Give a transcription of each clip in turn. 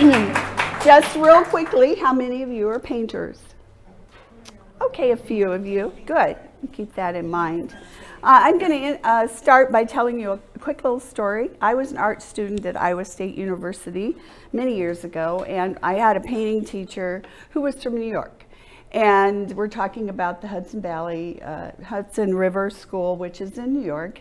Just real quickly, how many of you are painters? Okay, a few of you. Good. Keep that in mind. I'm going to start by telling you a quick little story. I was an art student at Iowa State University many years ago, and I had a painting teacher who was from New York. And we're talking about the Hudson Valley, Hudson River School, which is in New York.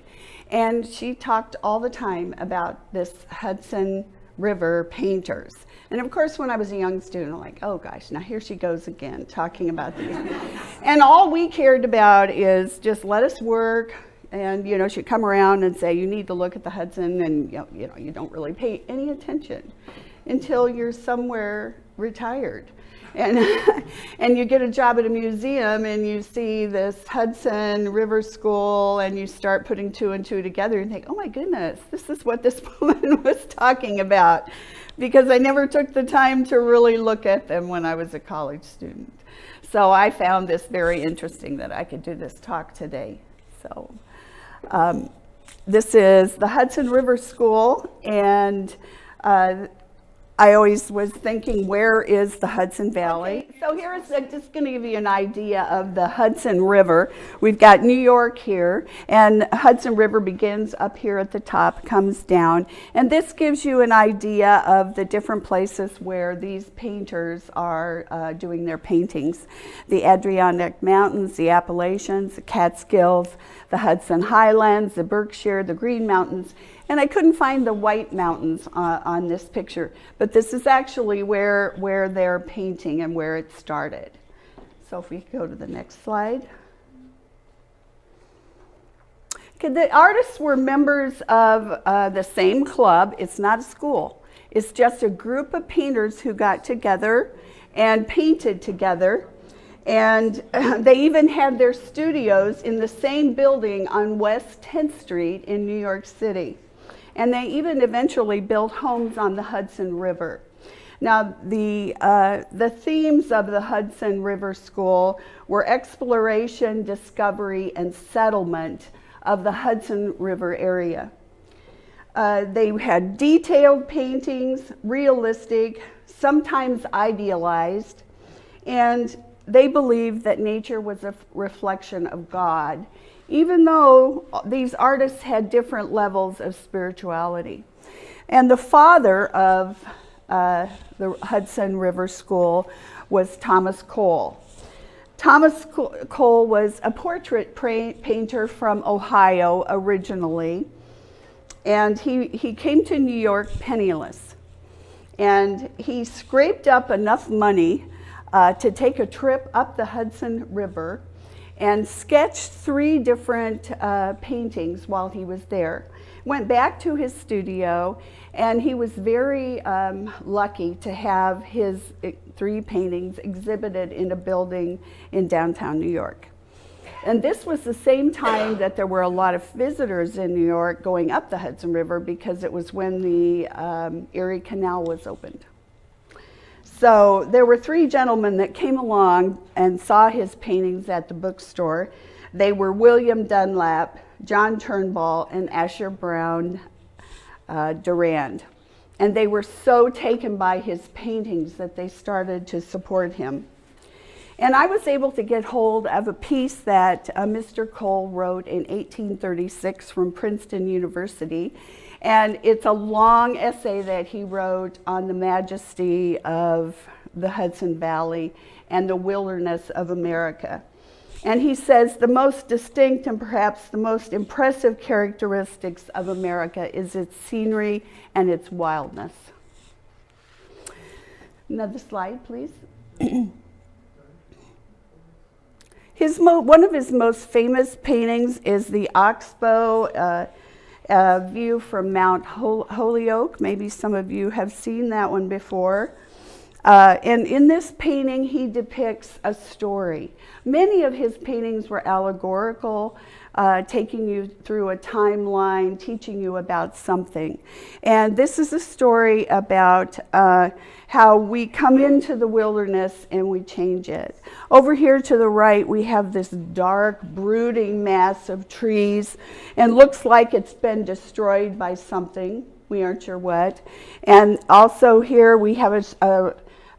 And she talked all the time about this Hudson River Painters. And of course, when I was a young student, I'm like, oh gosh, now here she goes again, talking about these. And all we cared about is just let us work. And, you know, she'd come around and say, you need to look at the Hudson, and, you don't really pay any attention until you're somewhere retired. And, and you get a job at a museum and you see this Hudson River School and you start putting two and two together and think, oh my goodness, this is what this woman was talking about. Because I never took the time to really look at them when I was a college student. So I found this very interesting that I could do this talk today. So this is the Hudson River School, and I always was thinking, where is the Hudson Valley? Okay, so here is just going to give you an idea of the Hudson River. We've got New York here, and Hudson River begins up here at the top, comes down. And this gives you an idea of the different places where these painters are doing their paintings. The Adirondack Mountains, the Appalachians, the Catskills, the Hudson Highlands, the Berkshire, the Green Mountains. And I couldn't find the White Mountains on this picture, but this is actually where they're painting and where it started. So if we go to the next slide. Okay, the artists were members of the same club. It's not a school. It's just a group of painters who got together and painted together. And they even had their studios in the same building on West 10th Street in New York City. And they even eventually built homes on the Hudson River. Now, the themes of the Hudson River School were exploration, discovery, and settlement of the Hudson River area. They had detailed paintings, realistic, sometimes idealized, and they believed that nature was a reflection of God, even though these artists had different levels of spirituality. And the father of the Hudson River School was Thomas Cole. Thomas Cole was a portrait painter from Ohio originally, and he came to New York penniless. And he scraped up enough money to take a trip up the Hudson River and sketched 3 different paintings while he was there. Went back to his studio, and he was very lucky to have his 3 paintings exhibited in a building in downtown New York. And this was the same time that there were a lot of visitors in New York going up the Hudson River, because it was when the Erie Canal was opened. So there were 3 gentlemen that came along and saw his paintings at the bookstore. They were William Dunlap, John Turnbull, and Asher Brown Durand. And they were so taken by his paintings that they started to support him. And I was able to get hold of a piece that Mr. Cole wrote in 1836 from Princeton University. And it's a long essay that he wrote on the majesty of the Hudson Valley and the wilderness of America. And he says the most distinct and perhaps the most impressive characteristics of America is its scenery and its wildness. Another slide, please. One of his most famous paintings is the Oxbow view from Mount Holyoke. Maybe some of you have seen that one before. And in this painting, he depicts a story. Many of his paintings were allegorical, taking you through a timeline, teaching you about something. And this is a story about how we come into the wilderness and we change it. Over here to the right, we have this dark, brooding mass of trees, and looks like it's been destroyed by something. we aren't sure what. And also here we have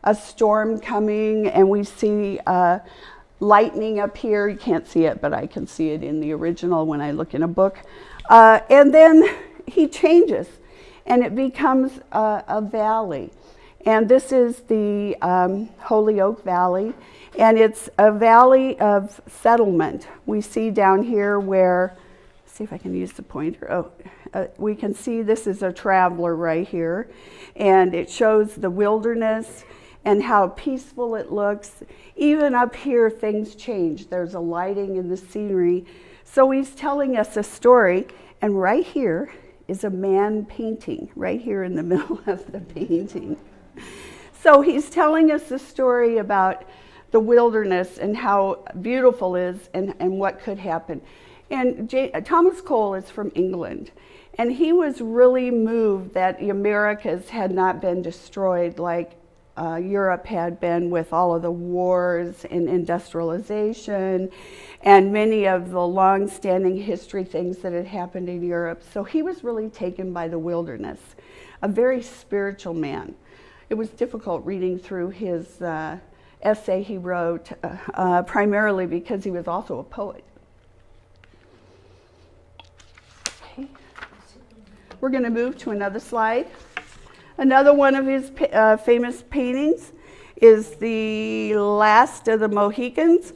a storm coming, and we see lightning up here. You can't see it, but I can see it in the original when I look in a book. And then he changes, and it becomes a valley. And this is the Holyoke Valley, and it's a valley of settlement. We see down here where, let's see if I can use the pointer. We can see this is a traveler right here, and it shows the wilderness and how peaceful it looks. Even up here, things change. There's a lighting in the scenery. So he's telling us a story, and right here is a man painting, right here in the middle of the painting. So he's telling us a story about the wilderness and how beautiful it is and what could happen. And Thomas Cole is from England, and he was really moved that the Americas had not been destroyed like Europe had been with all of the wars and industrialization and many of the long-standing history things that had happened in Europe. So he was really taken by the wilderness, a very spiritual man. It was difficult reading through his essay he wrote, primarily because he was also a poet. Okay. We're going to move to another slide. Another one of his famous paintings is The Last of the Mohicans.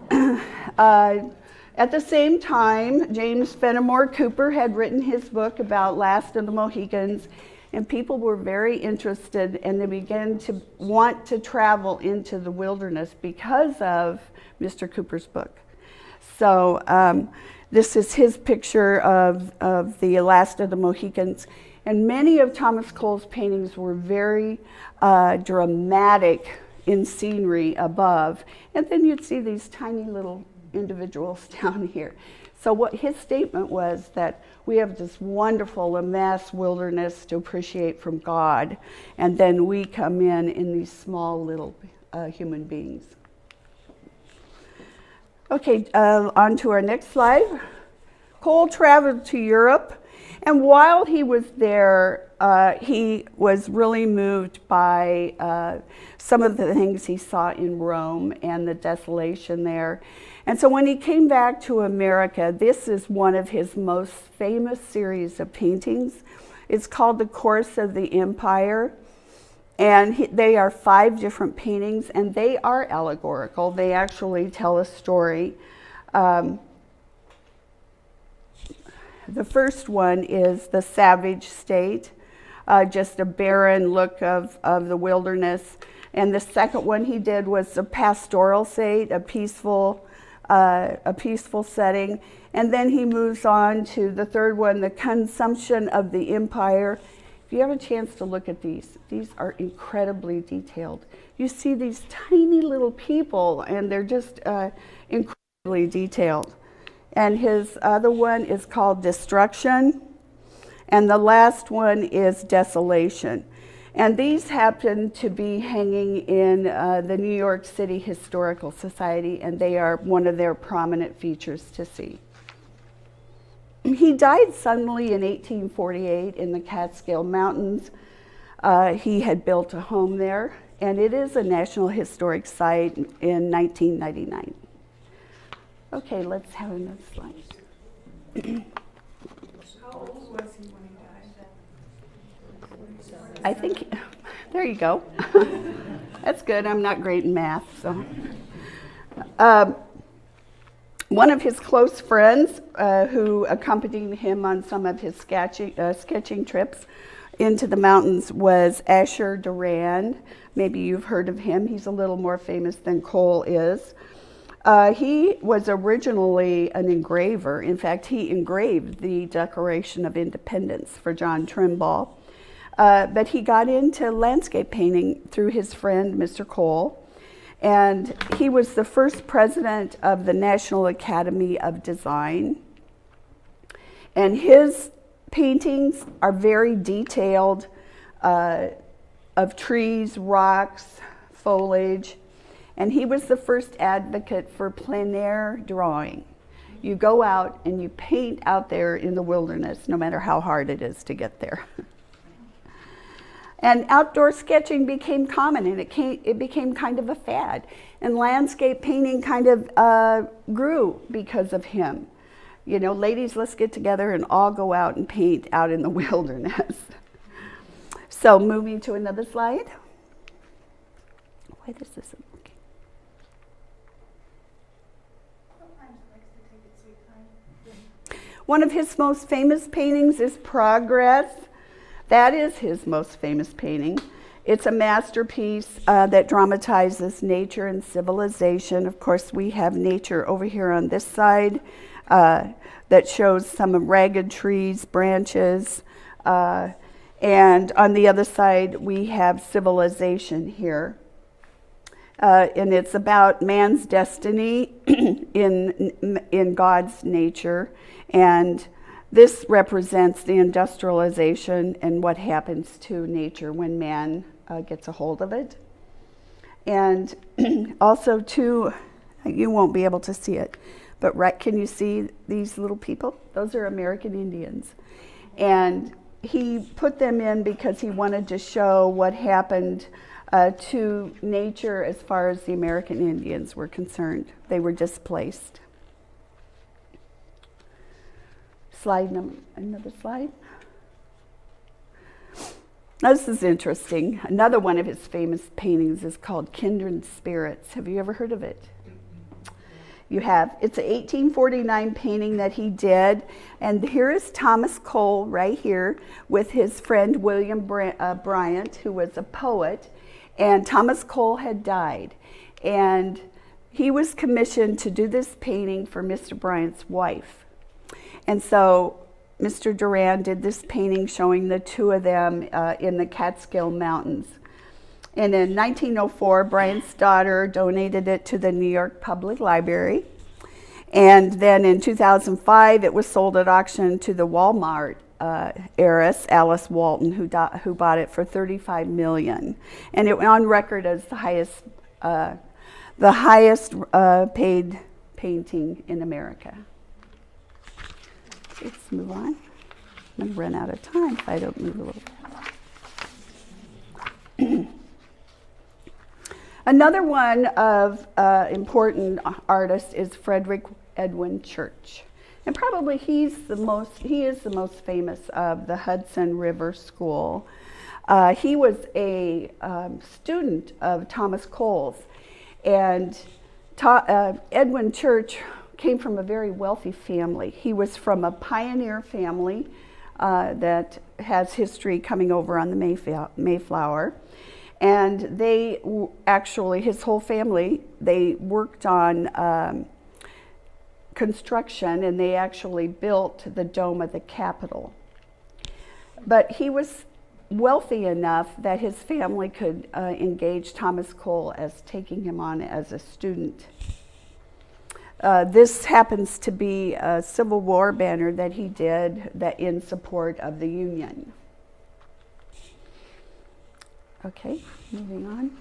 At the same time, James Fenimore Cooper had written his book about Last of the Mohicans, and people were very interested, and they began to want to travel into the wilderness because of Mr. Cooper's book. So this is his picture of the Last of the Mohicans. And many of Thomas Cole's paintings were very dramatic in scenery above. And then you'd see these tiny little individuals down here. So what his statement was that we have this wonderful, immense wilderness to appreciate from God, and then we come in these small little human beings. Okay, on to our next slide. Cole traveled to Europe. And while he was there, he was really moved by some of the things he saw in Rome and the desolation there. And so when he came back to America, this is one of his most famous series of paintings. It's called The Course of the Empire. And they are 5 different paintings, and they are allegorical. They actually tell a story. The first one is the savage state, just a barren look of the wilderness. And the second one he did was the pastoral state, a peaceful setting. And then he moves on to the third one, the consumption of the empire. If you have a chance to look at these are incredibly detailed. You see these tiny little people, and they're just incredibly detailed. And his other one is called Destruction, and the last one is Desolation. And these happen to be hanging in the New York City Historical Society, and they are one of their prominent features to see. He died suddenly in 1848 in the Catskill Mountains. He had built a home there, and it is a National Historic Site in 1999. Okay, let's have another slide. How old was he when he died? I think, there you go. That's good. I'm not great in math, so. One of his close friends who accompanied him on some of his sketching trips into the mountains was Asher Durand. Maybe you've heard of him. He's a little more famous than Cole is. He was originally an engraver. In fact, he engraved the Declaration of Independence for John Trimble. But he got into landscape painting through his friend, Mr. Cole. And he was the first president of the National Academy of Design. And his paintings are very detailed, of trees, rocks, foliage. And he was the first advocate for plein air drawing. You go out and you paint out there in the wilderness, no matter how hard it is to get there. And outdoor sketching became common, and it became kind of a fad. And landscape painting kind of grew because of him. You know, ladies, let's get together and all go out and paint out in the wilderness. So moving to another slide. Why this isn't working? Sometimes it likes to take its sweet time. One of his most famous paintings is Progress. That is his most famous painting. It's a masterpiece that dramatizes nature and civilization. Of course, we have nature over here on this side that shows some ragged trees, branches, and on the other side we have civilization here. And it's about man's destiny in God's nature, and this represents the industrialization and what happens to nature when man gets a hold of it. And also too, you won't be able to see it, but right, can you see these little people? Those are American Indians. And he put them in because he wanted to show what happened to nature as far as the American Indians were concerned. They were displaced. Another slide. This is interesting. Another one of his famous paintings is called Kindred Spirits. Have you ever heard of it? You have. It's an 1849 painting that he did. And here is Thomas Cole right here with his friend William Bryant, who was a poet. And Thomas Cole had died. And he was commissioned to do this painting for Mr. Bryant's wife. And so Mr. Duran did this painting showing the two of them in the Catskill Mountains. And in 1904, Bryant's daughter donated it to the New York Public Library. And then in 2005, it was sold at auction to the Walmart heiress, Alice Walton, who bought it for $35 million. And it went on record as the highest paid painting in America. Let's move on. I'm going to run out of time if I don't move a little bit. Another one of important artists is Frederick Edwin Church. And probably he is the most famous of the Hudson River School. He was a student of Thomas Cole's. And Edwin Church came from a very wealthy family. He was from a pioneer family that has history coming over on the Mayflower. And they actually, his whole family, they worked on construction, and they actually built the dome of the Capitol. But he was wealthy enough that his family could engage Thomas Cole as taking him on as a student. This happens to be a Civil War banner that he did that in support of the Union. Okay, moving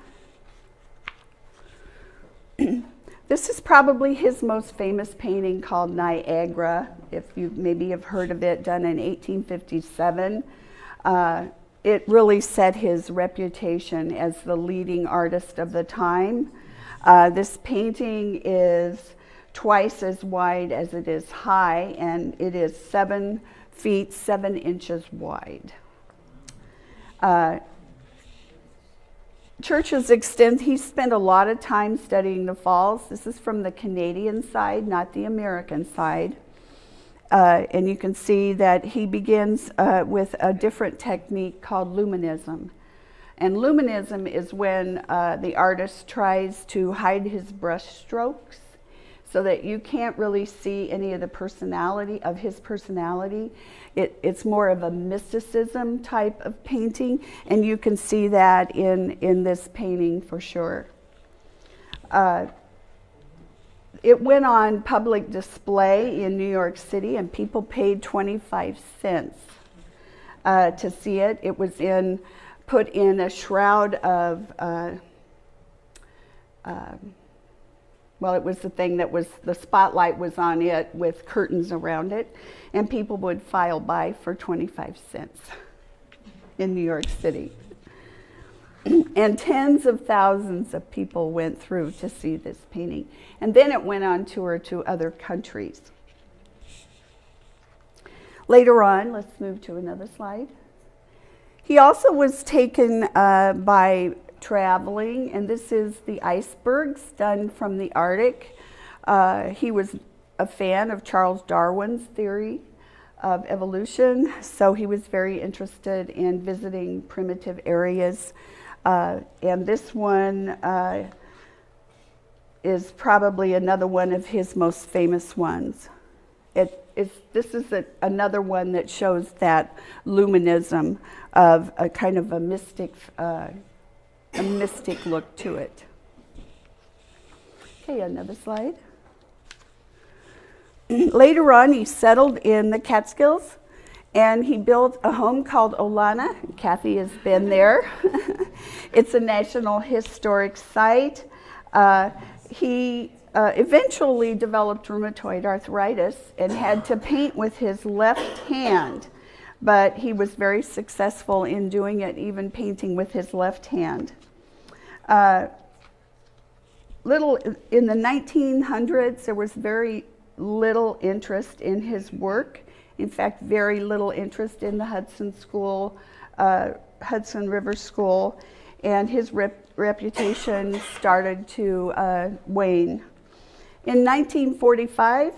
on. This is probably his most famous painting called Niagara, if you maybe have heard of it, done in 1857. It really set his reputation as the leading artist of the time. This painting is twice as wide as it is high, and it is 7 feet 7 inches wide. Church's extent, he spent a lot of time studying the falls. This is from the Canadian side, not the American side. And you can see that he begins with a different technique called luminism. And luminism is when the artist tries to hide his brush strokes so that you can't really see any of the personality of his personality. It's more of a mysticism type of painting, and you can see that in this painting for sure. It went on public display in New York City, and people paid 25 cents to see it. It was put in a shroud of well, it was the thing that was, the spotlight was on it with curtains around it, and people would file by for 25 cents in New York City. And tens of thousands of people went through to see this painting. And then it went on tour to other countries. Later on, let's move to another slide. He also was taken by traveling, and this is the icebergs done from the Arctic. He was a fan of Charles Darwin's theory of evolution, so he was very interested in visiting primitive areas. And this one is probably another one of his most famous ones. This is another one that shows that luminism of a kind of a mystic look to it. Okay, another slide. Later on, he settled in the Catskills, and he built a home called Olana. Kathy has been there. It's a National Historic Site. He eventually developed rheumatoid arthritis and had to paint with his left hand, but he was very successful in doing it, even painting with his left hand. In the 1900s, there was very little interest in his work. In fact, very little interest in the Hudson River School, and his reputation started to wane. In 1945,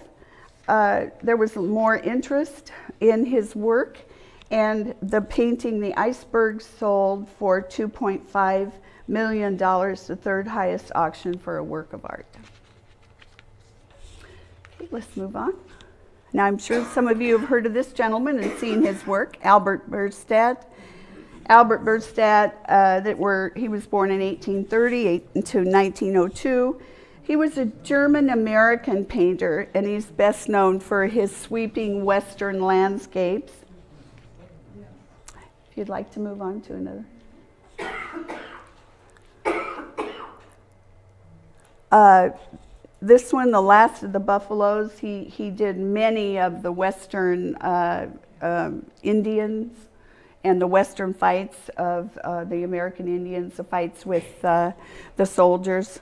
there was more interest in his work, and the painting, The Iceberg, sold for $2.5 million, the third highest auction for a work of art. Okay, let's move on. Now, I'm sure some of you have heard of this gentleman and seen his work, Albert Bierstadt. Albert Bierstadt, he was born in 1830 to 1902. He was a German-American painter, and he's best known for his sweeping Western landscapes. If you'd like to move on to another. This one, The Last of the Buffaloes, he did many of the Western Indians and the Western fights of the American Indians, the fights with the soldiers.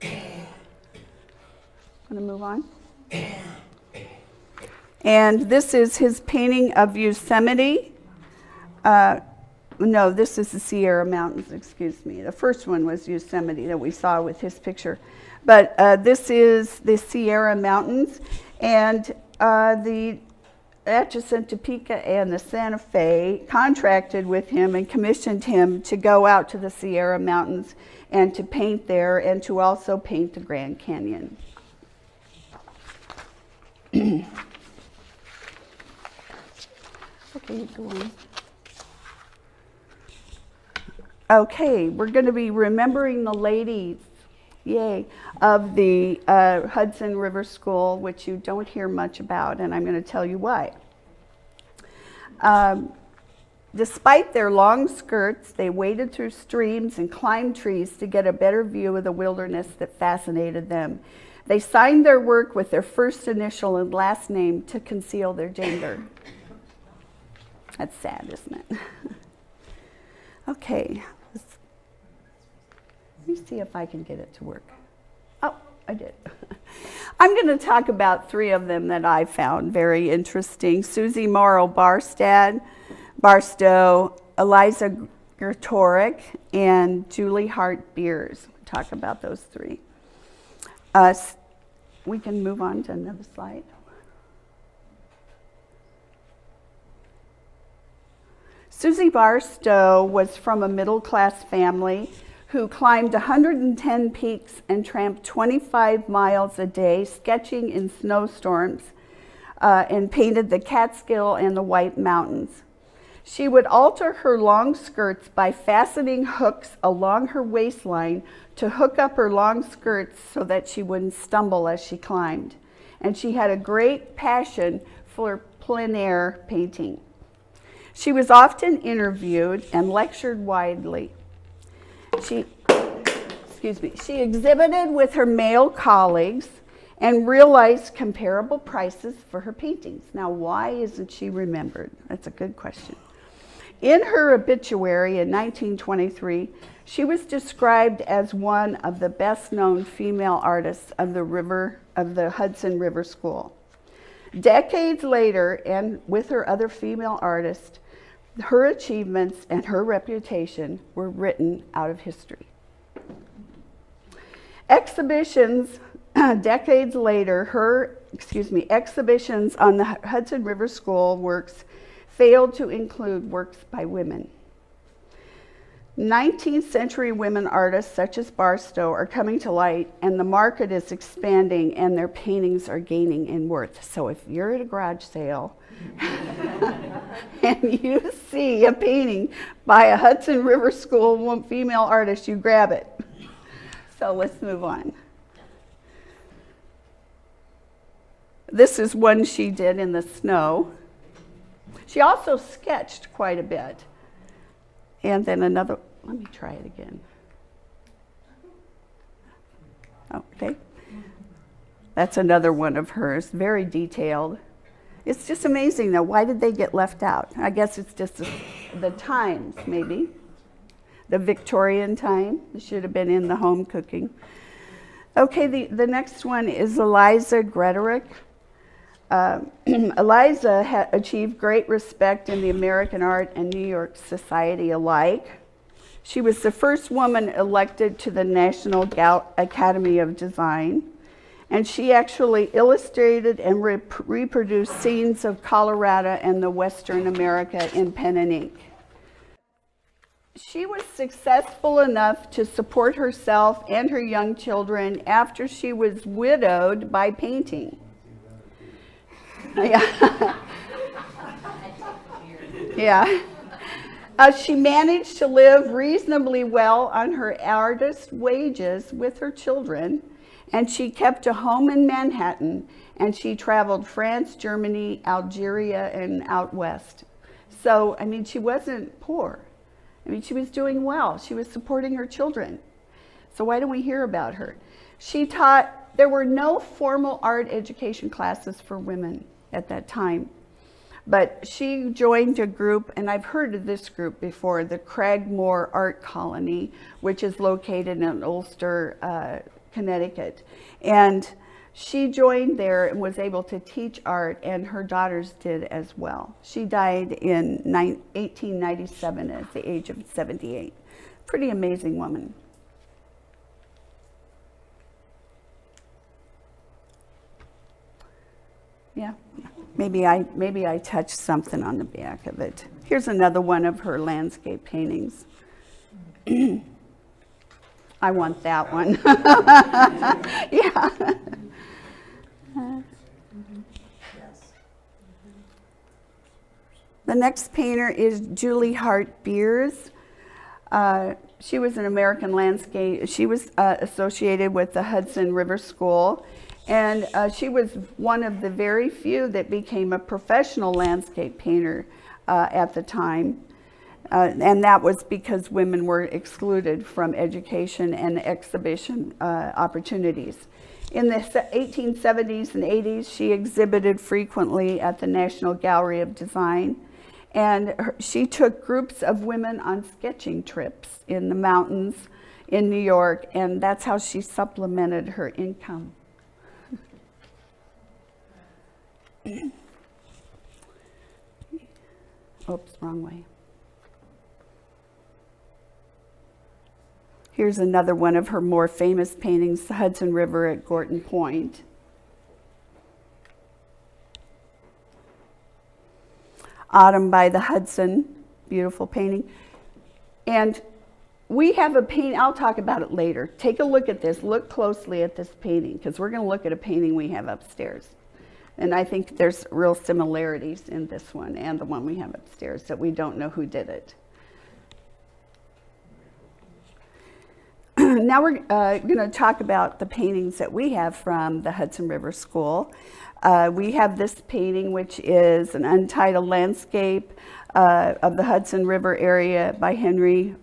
I'm going to move on. And this is his painting of Yosemite. No, this is the Sierra Mountains, excuse me. The first one was Yosemite that we saw with his picture. But this is the Sierra Mountains, and the Atchison, Topeka, and the Santa Fe contracted with him and commissioned him to go out to the Sierra Mountains and to paint there, and to also paint the Grand Canyon. Okay, go on. Okay, we're going to be remembering the ladies, yay, of the Hudson River School, which you don't hear much about, and I'm going to tell you why. Despite their long skirts, they waded through streams and climbed trees to get a better view of the wilderness that fascinated them. They signed their work with their first initial and last name to conceal their gender. That's sad, isn't it? Okay, let me see if I can get it to work. Oh, I did. I'm going to talk about three of them that I found very interesting. Susie Morrow Barstow, Eliza Gertoric, and Julie Hart Beers. Talk about those three. We can move on to another slide. Susie Barstow was from a middle-class family who climbed 110 peaks and tramped 25 miles a day, sketching in snowstorms, and painted the Catskill and the White Mountains. She would alter her long skirts by fastening hooks along her waistline to hook up her long skirts so that she wouldn't stumble as she climbed. And she had a great passion for plein air painting. She was often interviewed and lectured widely. she exhibited with her male colleagues and realized comparable prices for her paintings. Now, why isn't she remembered? That's a good question. In her obituary in 1923, she was described as one of the best-known female artists of the Hudson River School. Decades later, and with her other female artists, her achievements and her reputation were written out of history. Exhibitions decades later, exhibitions on the Hudson River School works failed to include works by women. 19th century women artists such as Barstow are coming to light, and the market is expanding and their paintings are gaining in worth. So if you're at a garage sale and you see a painting by a Hudson River School female artist, you grab it. So let's move on. This is one she did in the snow. She also sketched quite a bit. And then another, let me try it again. Okay. That's another one of hers, very detailed. It's just amazing though, why did they get left out? I guess it's just the times, maybe. The Victorian time, it should have been in the home cooking. Okay, the next one is Eliza Gretorick. Eliza achieved great respect in the American art and New York society alike. She was the first woman elected to the National Academy of Design, and she actually illustrated and reproduced scenes of Colorado and the Western America in pen and ink. She was successful enough to support herself and her young children after she was widowed by painting. Yeah. Yeah. She managed to live reasonably well on her artist wages with her children, and she kept a home in Manhattan, and she traveled France, Germany, Algeria, and out west. So, I mean, she wasn't poor. I mean, she was doing well. She was supporting her children. So why don't we hear about her? She taught, there were no formal art education classes for women at that time. But she joined a group, and I've heard of this group before, the Cragmore Art Colony, which is located in Ulster, Connecticut. And she joined there and was able to teach art, and her daughters did as well. She died in 1897 at the age of 78. Pretty amazing woman. Yeah, maybe I touched something on the back of it. Here's another one of her landscape paintings. I want that one. Yeah. The next painter is Julie Hart Beers. She was an American landscape. She was associated with the Hudson River School, and she was one of the very few that became a professional landscape painter at the time. And that was because women were excluded from education and exhibition opportunities. In the 1870s and 80s, she exhibited frequently at the National Gallery of Design. And she took groups of women on sketching trips in the mountains in New York, and that's how she supplemented her income. Oops, wrong way. Here's another one of her more famous paintings, the Hudson River at Gorton Point. Autumn by the Hudson, beautiful painting. And we have a painting, I'll talk about it later. Take a look at this, look closely at this painting, because we're going to look at a painting we have upstairs. And I think there's real similarities in this one and the one we have upstairs that we don't know who did it. Now we're going to talk about the paintings that we have from the Hudson River School. We have this painting, which is an untitled landscape of the Hudson River area by Henry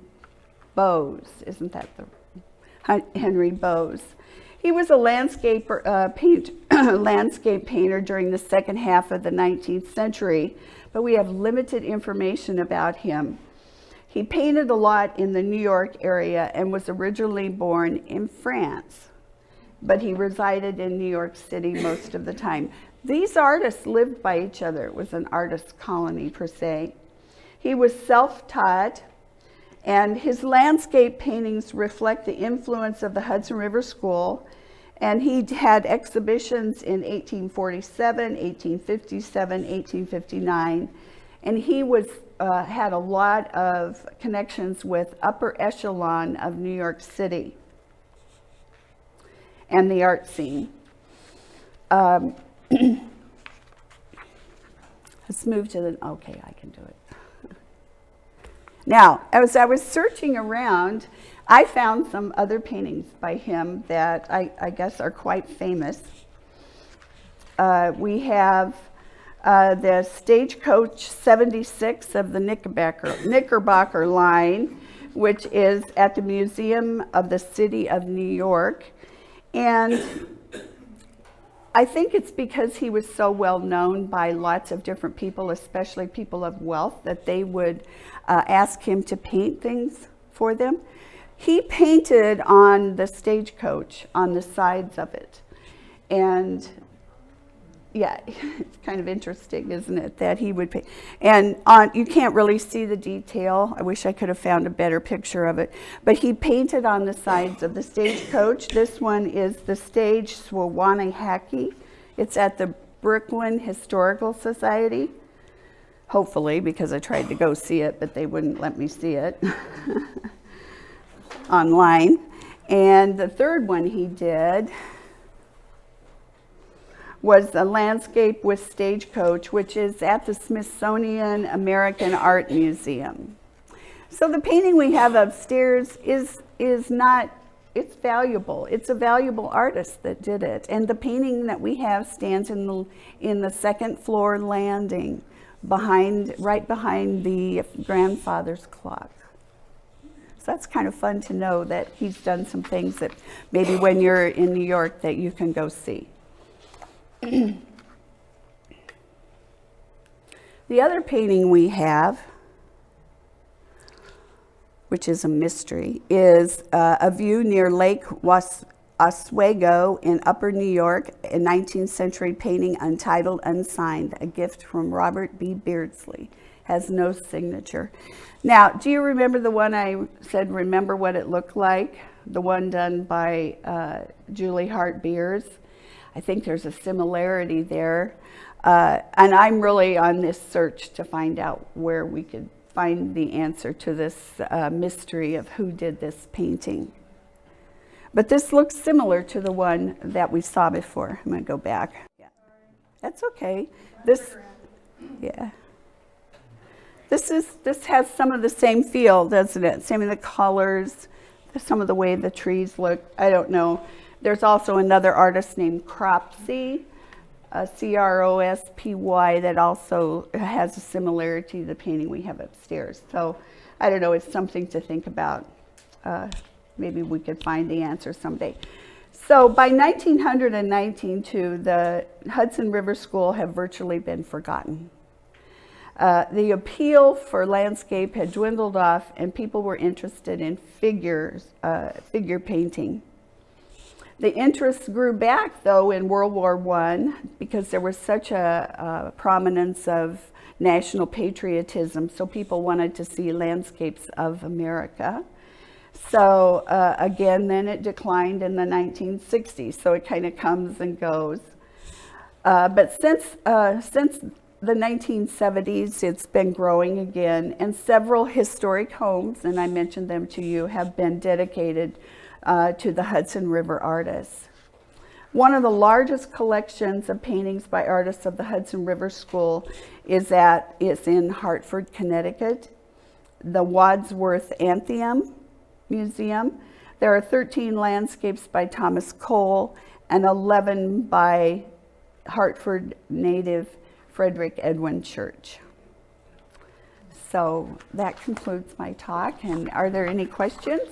Bowes. Isn't that the Henry Bowes. He was a landscape painter during the second half of the 19th century, but we have limited information about him. He painted a lot in the New York area and was originally born in France, but he resided in New York City most of the time. These artists lived by each other. It was an artist colony per se. He was self-taught, and his landscape paintings reflect the influence of the Hudson River School, and he had exhibitions in 1847, 1857, 1859, and he was had a lot of connections with upper echelon of New York City and the art scene. Let's move to the, okay, I can do it. Now, as I was searching around, I found some other paintings by him that I guess are quite famous. We have the Stagecoach 76 of the Knickerbocker line, which is at the Museum of the City of New York. And I think it's because he was so well known by lots of different people, especially people of wealth, that they would ask him to paint things for them. He painted on the stagecoach, on the sides of it. And yeah, it's kind of interesting, isn't it, that he would paint. And you can't really see the detail. I wish I could have found a better picture of it. But he painted on the sides of the stagecoach. This one is the stage Swawanahaki. It's at the Brooklyn Historical Society. Hopefully, because I tried to go see it, but they wouldn't let me see it online. And the third one he did was a landscape with stagecoach, which is at the Smithsonian American Art Museum. So the painting we have upstairs is not, it's valuable. It's a valuable artist that did it. And the painting that we have stands in the second floor landing, right behind the grandfather's clock. So that's kind of fun to know that he's done some things that maybe when you're in New York that you can go see. The other painting we have, which is a mystery, is a view near Lake Oswego in Upper New York, a 19th century painting untitled, unsigned, a gift from Robert B. Beardsley. Has no signature. Now, do you remember the one I said, remember what it looked like? The one done by Julie Hart Beers. I think there's a similarity there. And I'm really on this search to find out where we could find the answer to this mystery of who did this painting. But this looks similar to the one that we saw before. I'm going to go back. Yeah. That's okay. Yeah. This has some of the same feel, doesn't it? Same of the colors, some of the way the trees look. I don't know. There's also another artist named Cropsey, C-R-O-S-P-Y, that also has a similarity to the painting we have upstairs. So I don't know, it's something to think about. Maybe we could find the answer someday. So by 1900 and 1902, the Hudson River School have virtually been forgotten. The appeal for landscape had dwindled off, and people were interested in figure painting. The interest grew back, though, in World War I, because there was such a prominence of national patriotism, so people wanted to see landscapes of America. So again, then it declined in the 1960s, so it kind of comes and goes. But since the 1970s, it's been growing again, and several historic homes, and I mentioned them to you, have been dedicated to the Hudson River artists. One of the largest collections of paintings by artists of the Hudson River School is in Hartford, Connecticut, the Wadsworth Atheneum Museum. There are 13 landscapes by Thomas Cole and 11 by Hartford native Frederick Edwin Church. So that concludes my talk, and are there any questions?